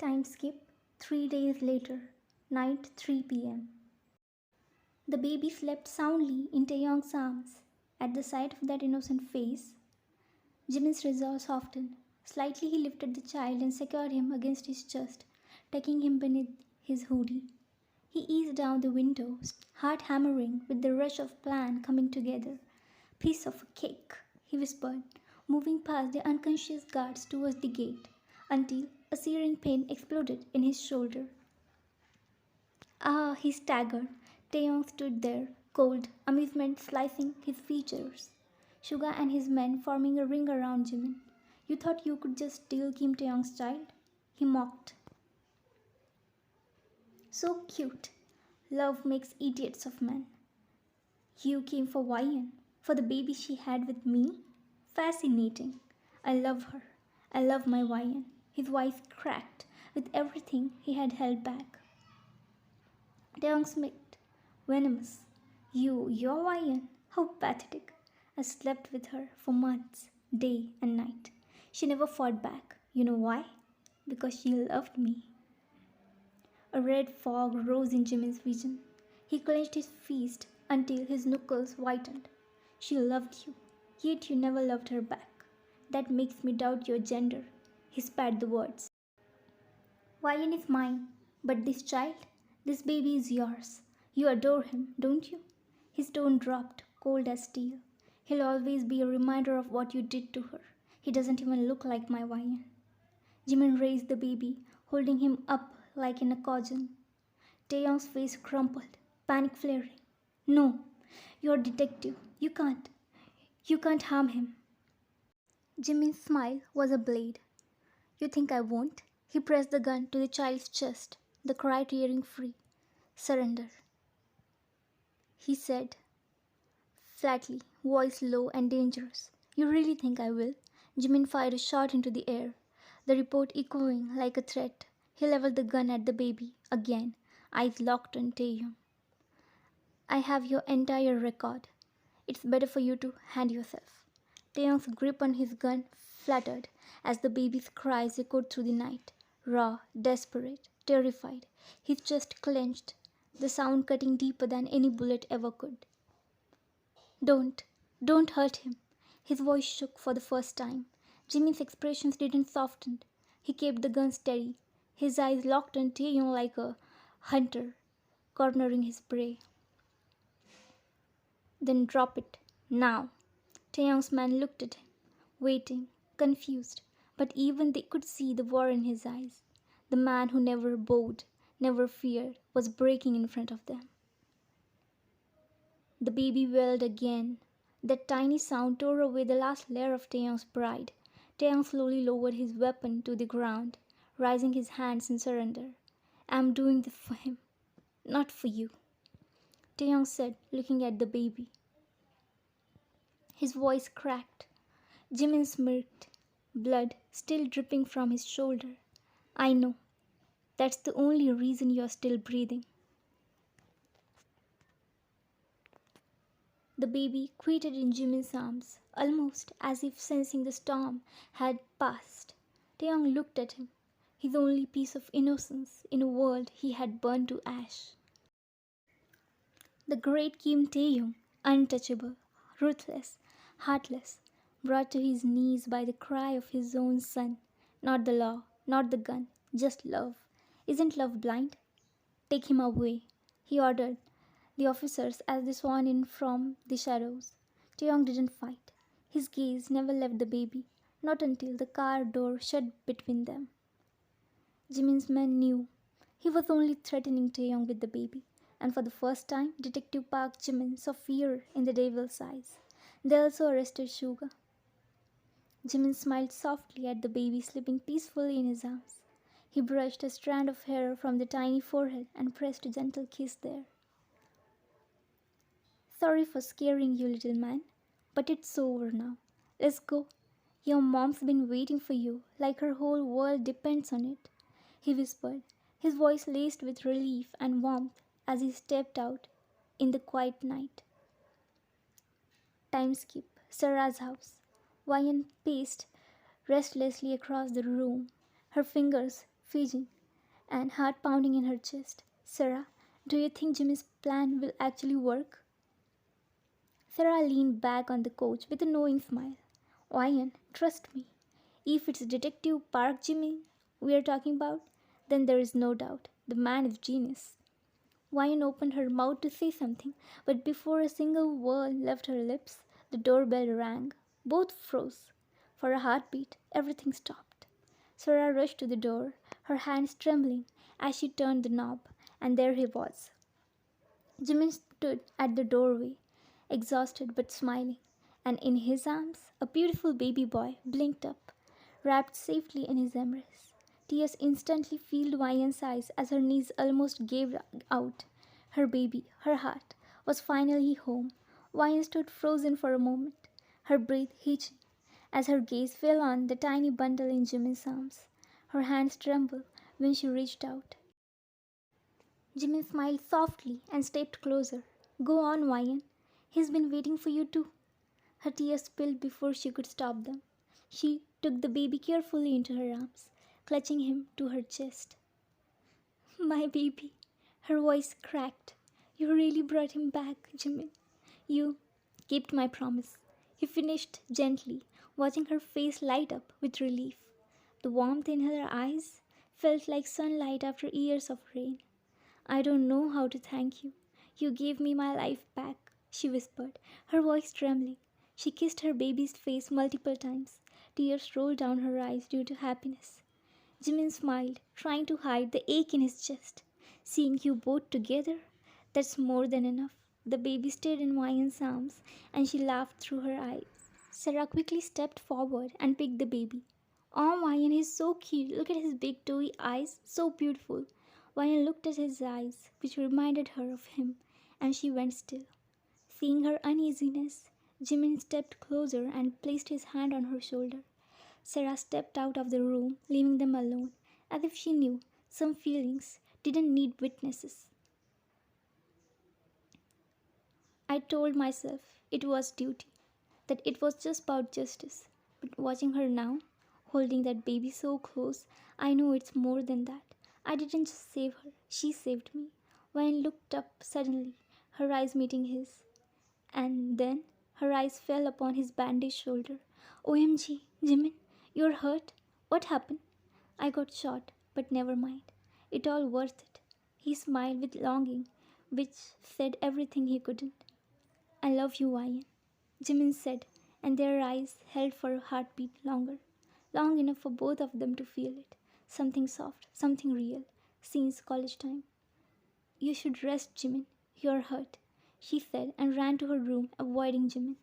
Time skip 3 days later, night 3 p.m. The baby slept soundly in Taeyong's arms. At the sight of that innocent face, Jimin's resolve softened. Slightly he lifted the child and secured him against his chest, taking him beneath his hoodie. He eased down the windows, heart hammering with the rush of plan coming together. Piece of a cake, he whispered, moving past the unconscious guards towards the gate, until a searing pain exploded in his shoulder. Ah, he staggered. Taeyong stood there, cold, amusement slicing his features. Suga and his men forming a ring around Jimin. You thought you could just steal Kim Taeyong's child? He mocked. So cute. Love makes idiots of men. You came for Wyan, for the baby she had with me? Fascinating. I love her. I love my Wyan. His voice cracked with everything he had held back. Taeyong smirked. Venomous. Your Wyan. How pathetic. I slept with her for months, day and night. She never fought back. You know why? Because she loved me. A red fog rose in Jimin's vision. He clenched his fist until his knuckles whitened. She loved you, yet you never loved her back. That makes me doubt your gender. He spat the words. Wyan is mine, but this child, this baby is yours. You adore him, don't you? His tone dropped, cold as steel. He'll always be a reminder of what you did to her. He doesn't even look like my Wyan. Jimin raised the baby, holding him up like an accordion. Taeyong's face crumpled, panic flaring. No, you're a detective. You can't harm him. Jimin's smile was a blade. You think I won't? He pressed the gun to the child's chest, the cry tearing free. Surrender, he said, flatly, voice low and dangerous. You really think I will? Jimin fired a shot into the air, the report echoing like a threat. He leveled the gun at the baby, again, eyes locked on Taeyong. I have your entire record. It's better for you to hand yourself. Taeyong's grip on his gun fluttered as the baby's cries echoed through the night. Raw, desperate, terrified, his chest clenched, the sound cutting deeper than any bullet ever could. Don't hurt him. His voice shook for the first time. Jimin's expressions didn't soften. He kept the gun steady, his eyes locked on Taeyong like a hunter cornering his prey. Then drop it, now. Taeyong's man looked at him, waiting, confused, but even they could see the war in his eyes. The man who never bowed, never feared, was breaking in front of them. The baby wailed again. That tiny sound tore away the last layer of Taeyong's pride. Taeyong slowly lowered his weapon to the ground, raising his hands in surrender. I'm doing this for him, not for you, Taeyong said, looking at the baby. His voice cracked. Jimin smirked, blood still dripping from his shoulder. I know. That's the only reason you're still breathing. The baby quieted in Jimin's arms, almost as if sensing the storm had passed. Taeyong looked at him, his only piece of innocence in a world he had burned to ash. The great Kim Taeyong, untouchable, ruthless, heartless, brought to his knees by the cry of his own son. Not the law, not the gun, just love. Isn't love blind? Take him away, he ordered the officers as they swan in from the shadows. Taeyong didn't fight. His gaze never left the baby, not until the car door shut between them. Jimin's men knew he was only threatening Taeyong with the baby, and for the first time, Detective Park Jimin saw fear in the devil's eyes. They also arrested Suga. Jimin smiled softly at the baby sleeping peacefully in his arms. He brushed a strand of hair from the tiny forehead and pressed a gentle kiss there. Sorry for scaring you, little man, but it's over now. Let's go. Your mom's been waiting for you, like her whole world depends on it, he whispered, his voice laced with relief and warmth as he stepped out in the quiet night. Time skip. Sarah's house. Wyan paced restlessly across the room, her fingers fidgeting and heart pounding in her chest. Sarah, do you think Jimmy's plan will actually work? Sarah leaned back on the couch with a knowing smile. Ryan, trust me. If it's Detective Park Jimmy we are talking about, then there is no doubt. The man is genius. Ryan opened her mouth to say something, but before a single word left her lips, the doorbell rang. Both froze. For a heartbeat, everything stopped. Sarah rushed to the door, her hands trembling as she turned the knob, and there he was. Jimmy stood at the doorway, exhausted but smiling, and in his arms a beautiful baby boy blinked up, wrapped safely in his embrace. Tears instantly filled Vian's eyes as her knees almost gave out. Her baby, her heart, was finally home. Vian stood frozen for a moment, her breath hitching, as her gaze fell on the tiny bundle in Jimmy's arms. Her hands trembled when she reached out. Jimmy smiled softly and stepped closer. Go on, Vian. He's been waiting for you too. Her tears spilled before she could stop them. She took the baby carefully into her arms, clutching him to her chest. My baby. Her voice cracked. You really brought him back, Jimmy. You kept my promise. He finished gently, watching her face light up with relief. The warmth in her eyes felt like sunlight after years of rain. I don't know how to thank you. You gave me my life back, she whispered, her voice trembling. She kissed her baby's face multiple times. Tears rolled down her eyes due to happiness. Jimin smiled, trying to hide the ache in his chest. Seeing you both together, that's more than enough. The baby stayed in Mayan's arms, and she laughed through her eyes. Sarah quickly stepped forward and picked the baby. Oh, Mayan, he's so cute. Look at his big doughy eyes, so beautiful. Mayan looked at his eyes, which reminded her of him, and she went still. Seeing her uneasiness, Jimin stepped closer and placed his hand on her shoulder. Sarah stepped out of the room, leaving them alone, as if she knew some feelings didn't need witnesses. I told myself it was duty, that it was just about justice. But watching her now, holding that baby so close, I know it's more than that. I didn't just save her, she saved me. Wayne looked up suddenly, her eyes meeting his. And then her eyes fell upon his bandaged shoulder. OMG, Jimin, you're hurt? What happened? I got shot, but never mind. It all worth it. He smiled with longing, which said everything he couldn't. I love you, Ryan, Jimin said, and their eyes held for a heartbeat longer, long enough for both of them to feel it. Something soft, something real, since college time. You should rest, Jimin. You're hurt, she said, and ran to her room, avoiding Jimin.